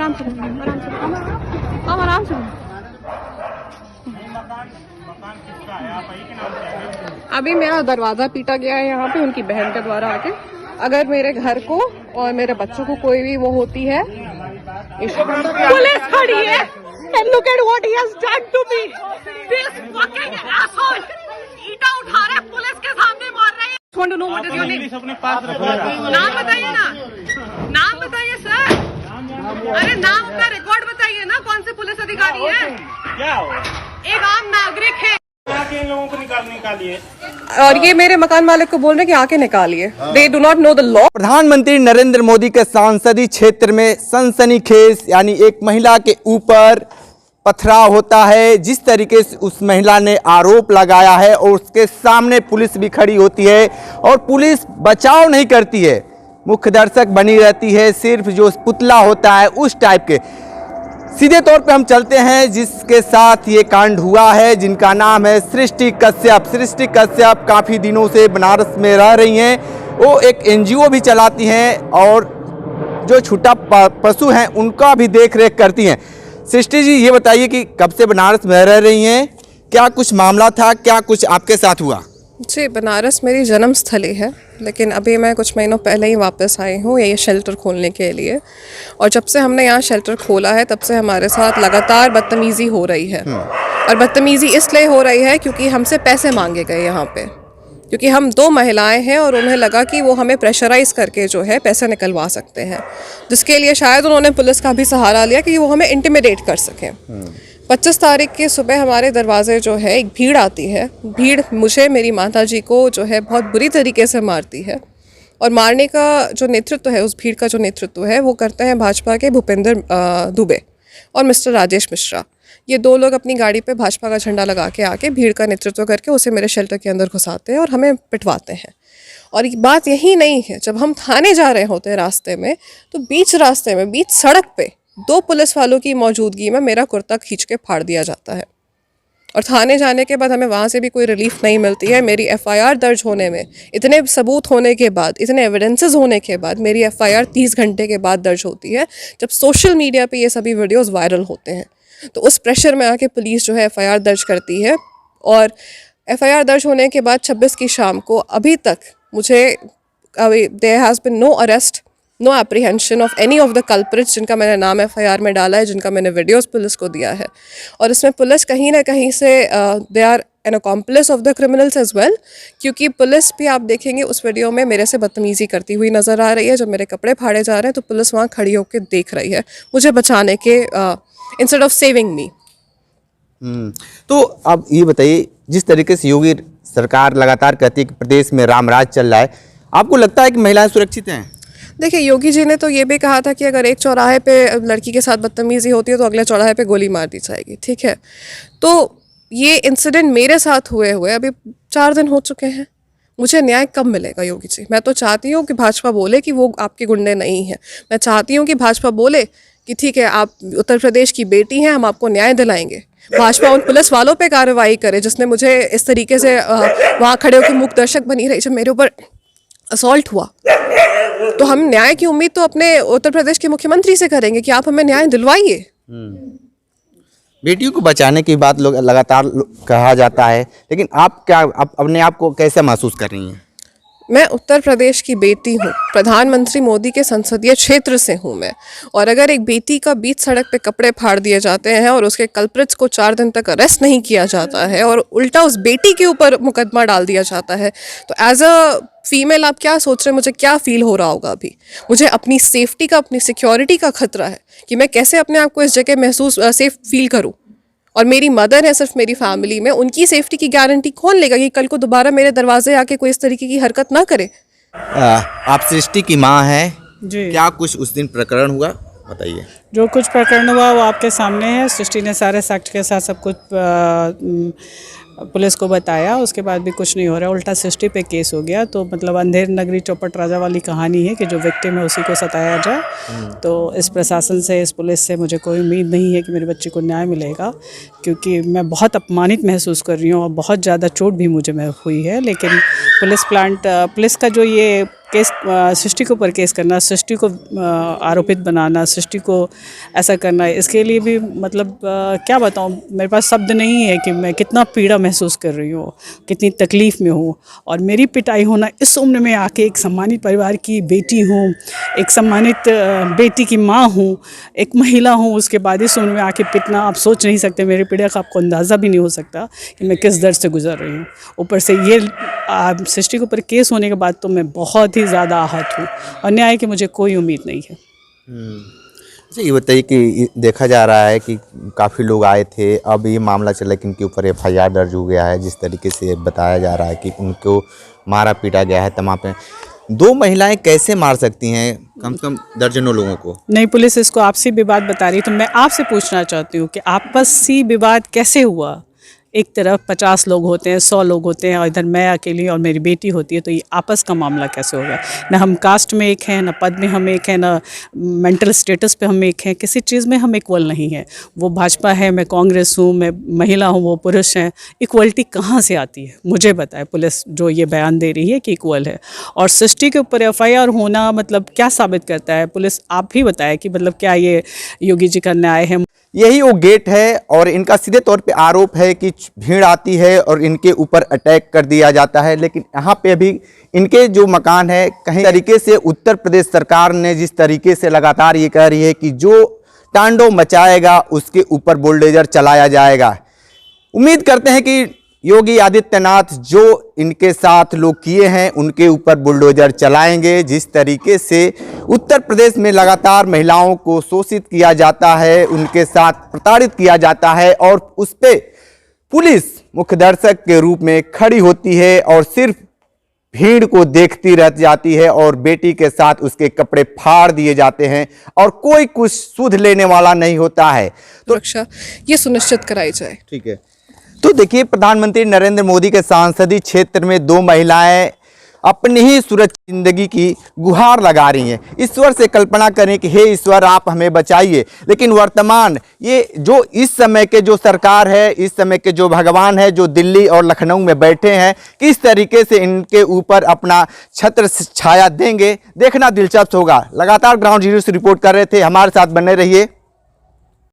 आराम से आराम से आप आराम से। अभी मेरा दरवाजा पीटा गया है यहाँ पे उनकी बहन के द्वारा आके। अगर मेरे घर को और मेरे बच्चों को कोई भी वो होती है, पुलिस खड़ी है। And look at what he has done to me. This fucking asshole. ईटा उठा रहे पुलिस के सामने मार रहे हैं। Want to know what is your name? नाम बताइए ना, नाम बताइए सर। अरे नाम का रिकॉर्ड बताइए ना, कौन से पुलिस अधिकारी है? क्या हो? एक आम नागरिक है। आके इन लोगों को निकालिए। और ये मेरे मकान मालिक को बोल रहे हैं कि आके निकालिए। They do not know the law। प्रधानमंत्री नरेंद्र मोदी के संसदीय क्षेत्र में सनसनीखेज यानी एक महिला के ऊपर पथराव होता है। जिस तरीके से उस महिला ने आरोप लगाया है और उसके सामने पुलिस भी खड़ी होती है और पुलिस बचाव नहीं करती है, मुख्य दर्शक बनी रहती है, सिर्फ जो पुतला होता है उस टाइप के। सीधे तौर पे हम चलते हैं जिसके साथ ये कांड हुआ है, जिनका नाम है सृष्टि कश्यप। सृष्टि कश्यप काफ़ी दिनों से बनारस में रह रही हैं। वो एक एनजीओ भी चलाती हैं और जो छूटा पशु हैं उनका भी देख रेख करती हैं। सृष्टि जी, ये बताइए कि कब से बनारस में रह रही हैं, क्या कुछ मामला था, क्या कुछ आपके साथ हुआ? जी, बनारस मेरी जन्म स्थली है, लेकिन अभी मैं कुछ महीनों पहले ही वापस आई हूँ ये शेल्टर खोलने के लिए। और जब से हमने यहाँ शेल्टर खोला है तब से हमारे साथ लगातार बदतमीज़ी हो रही है। और बदतमीज़ी इसलिए हो रही है क्योंकि हमसे पैसे मांगे गए यहाँ पे, क्योंकि हम 2 महिलाएं हैं और उन्हें लगा कि वो हमें प्रेशराइज़ करके जो है पैसे निकलवा सकते हैं, जिसके लिए शायद उन्होंने पुलिस का भी सहारा लिया कि वो हमें इंटिमिडेट कर सकें। 25 तारीख की सुबह हमारे दरवाजे जो है एक भीड़ आती है। भीड़ मुझे, मेरी माताजी को जो है बहुत बुरी तरीके से मारती है। और मारने का जो नेतृत्व है, उस भीड़ का जो नेतृत्व है वो करते हैं भाजपा के भूपेंद्र दुबे और मिस्टर राजेश मिश्रा। ये 2 लोग अपनी गाड़ी पे भाजपा का झंडा लगा के आके भीड़ का नेतृत्व करके उसे मेरे शेल्टर के अंदर घुसाते हैं और हमें पिटवाते हैं। और बात यही नहीं है, जब हम थाने जा रहे होते हैं रास्ते में, तो बीच रास्ते में, बीच सड़क पे 2 पुलिस वालों की मौजूदगी में मेरा कुर्ता खींच के फाड़ दिया जाता है। और थाने जाने के बाद हमें वहाँ से भी कोई रिलीफ नहीं मिलती है। मेरी एफआईआर दर्ज होने में, इतने सबूत होने के बाद, इतने एविडेंसेस होने के बाद मेरी एफआईआर 30 घंटे के बाद दर्ज होती है, जब सोशल मीडिया पे ये सभी वीडियोस वायरल होते हैं। तो उस प्रेशर में आके पुलिस जो है एफआईआर दर्ज करती है। और एफआईआर दर्ज होने के बाद 26 की शाम को अभी तक मुझे there has been no arrest, no apprehension of any of the culprits जिनका मैंने नाम एफआईआर में डाला है, जिनका मैंने वीडियोस पुलिस को दिया है। और इसमें पुलिस कहीं ना कहीं से they are an accomplice of the criminals as well, क्योंकि पुलिस भी आप देखेंगे उस वीडियो में मेरे से बदतमीज़ी करती हुई नज़र आ रही है। जब मेरे कपड़े फाड़े जा रहे हैं तो पुलिस वहाँ खड़ी होकर देख रही है मुझे बचाने के, इंस्टेड ऑफ सेविंग मी। तो अब ये बताइए, जिस तरीके से योगी सरकार लगातार कहती है कि प्रदेश में राम राज चल रहा है, आपको लगता है कि महिलाएं सुरक्षित हैं? देखिए, योगी जी ने तो ये भी कहा था कि अगर एक चौराहे पे लड़की के साथ बदतमीज़ी होती है तो अगले चौराहे पे गोली मार दी जाएगी। ठीक है, तो ये इंसिडेंट मेरे साथ हुए अभी 4 दिन हो चुके हैं। मुझे न्याय कब मिलेगा योगी जी? मैं तो चाहती हूँ कि भाजपा बोले कि वो आपके गुंडे नहीं हैं। मैं चाहती हूँ कि भाजपा बोले कि ठीक है, आप उत्तर प्रदेश की बेटी हैं, हम आपको न्याय दिलाएंगे। भाजपा उन पुलिस वालों पे कार्रवाई करे जिसने मुझे इस तरीके से वहाँ खड़े होकर मूक दर्शक बनी रही जब मेरे ऊपर असॉल्ट हुआ। तो हम न्याय की उम्मीद तो अपने उत्तर प्रदेश के मुख्यमंत्री से करेंगे कि आप हमें न्याय दिलवाइए। बेटियों को बचाने की बात लोग लगातार कहा जाता है, लेकिन आप क्या अपने आप को कैसे महसूस कर रही हैं? मैं उत्तर प्रदेश की बेटी हूँ, प्रधानमंत्री मोदी के संसदीय क्षेत्र से हूँ मैं। और अगर एक बेटी का बीच सड़क पे कपड़े फाड़ दिए जाते हैं और उसके कल्प्रिट्स को 4 दिन तक अरेस्ट नहीं किया जाता है और उल्टा उस बेटी के ऊपर मुकदमा डाल दिया जाता है, तो एज अ फीमेल आप क्या सोच रहे हैं, मुझे क्या फील हो रहा होगा? अभी मुझे अपनी सेफ्टी का, अपनी सिक्योरिटी का खतरा है कि मैं कैसे अपने आप को इस जगह महसूस सेफ फील करूँ। और मेरी मदर है सिर्फ मेरी फैमिली में, उनकी सेफ्टी की गारंटी कौन लेगा कि कल को दोबारा मेरे दरवाजे आके कोई इस तरीके की हरकत ना करे? आप सृष्टि की माँ हैं जी। क्या कुछ उस दिन प्रकरण हुआ, बताइए। जो कुछ प्रकरण हुआ वो आपके सामने है। सृष्टि ने सारे फैक्ट के साथ सब कुछ पुलिस को बताया, उसके बाद भी कुछ नहीं हो रहा, उल्टा सृष्टि पे केस हो गया। तो मतलब अंधेर नगरी चौपट राजा वाली कहानी है कि जो विक्टिम है उसी को सताया जाए। तो इस प्रशासन से, इस पुलिस से मुझे कोई उम्मीद नहीं है कि मेरे बच्चे को न्याय मिलेगा, क्योंकि मैं बहुत अपमानित महसूस कर रही हूँ और बहुत ज़्यादा चोट भी मुझे हुई है। लेकिन पुलिस का जो ये केस, सृष्टि के ऊपर केस करना, सृष्टि को आरोपित बनाना, सृष्टि को ऐसा करना, इसके लिए भी मतलब क्या बताऊँ, मेरे पास शब्द नहीं है कि मैं कितना पीड़ा महसूस कर रही हूँ, कितनी तकलीफ़ में हूँ। और मेरी पिटाई होना, इस उम्र में आके, एक सम्मानित परिवार की बेटी हूँ, एक सम्मानित बेटी की माँ हूँ, एक महिला हूँ, उसके बाद इस उम्र में आके पिटना, आप सोच नहीं सकते, मेरी पीड़ा का आपको अंदाज़ा भी नहीं हो सकता कि मैं किस दर्द से गुजर रही हूँ। ऊपर से ये सृष्टि के ऊपर केस होने के बाद तो मैं बहुत ही ज़्यादा आहत हूँ और न्याय की मुझे कोई उम्मीद नहीं है। अच्छा, ये बताइए कि देखा जा रहा है कि काफ़ी लोग आए थे, अब ये मामला चला कि इनके ऊपर FIR दर्ज हो गया है, जिस तरीके से बताया जा रहा है कि उनको मारा पीटा गया है तमाम पे। 2 महिलाएं कैसे मार सकती हैं कम से कम दर्जनों लोगों को? नहीं, पुलिस इसको आपसी विवाद बता रही, तो मैं आपसे पूछना चाहती हूँ कि आपसी विवाद कैसे हुआ? एक तरफ 50 लोग होते हैं, 100 लोग होते हैं और इधर मैं अकेली और मेरी बेटी होती है, तो ये आपस का मामला कैसे हो गया? ना हम कास्ट में एक हैं, ना पद में हम एक हैं, ना मेंटल स्टेटस पे हम एक हैं, किसी चीज़ में हम इक्वल नहीं हैं। वो भाजपा है, मैं कांग्रेस हूँ, मैं महिला हूँ, वो पुरुष हैं। इक्वलिटी कहाँ से आती है? मुझे बताए पुलिस जो ये बयान दे रही है कि इक्वल है। और सृष्टि के ऊपर FIR होना मतलब क्या साबित करता है? पुलिस आप ही बताए कि मतलब क्या ये योगी जी का न्याय है? यही वो गेट है और इनका सीधे तौर पे आरोप है कि भीड़ आती है और इनके ऊपर अटैक कर दिया जाता है। लेकिन यहाँ पे अभी इनके जो मकान है, कहीं तरीके से उत्तर प्रदेश सरकार ने जिस तरीके से लगातार ये कह रही है कि जो तांडव मचाएगा उसके ऊपर बुलडोजर चलाया जाएगा। उम्मीद करते हैं कि योगी आदित्यनाथ जो इनके साथ लोग किए हैं उनके ऊपर बुलडोजर चलाएंगे। जिस तरीके से उत्तर प्रदेश में लगातार महिलाओं को शोषित किया जाता है, उनके साथ प्रताड़ित किया जाता है और उस पे पुलिस मुख्य दर्शक के रूप में खड़ी होती है और सिर्फ भीड़ को देखती रह जाती है और बेटी के साथ उसके कपड़े फाड़ दिए जाते हैं और कोई कुछ सुध लेने वाला नहीं होता है। तो सुरक्षा ये सुनिश्चित कराई जाए। ठीक है, तो देखिए, प्रधानमंत्री नरेंद्र मोदी के संसदीय क्षेत्र में 2 महिलाएं अपनी ही सुरक्षित जिंदगी की गुहार लगा रही हैं। ईश्वर से कल्पना करें कि हे ईश्वर आप हमें बचाइए। लेकिन वर्तमान ये जो इस समय के जो सरकार है, इस समय के जो भगवान है, जो दिल्ली और लखनऊ में बैठे हैं, किस तरीके से इनके ऊपर अपना छत्र छाया देंगे, देखना दिलचस्प होगा। लगातार ग्राउंड जीरो से रिपोर्ट कर रहे थे, हमारे साथ बने रहिए।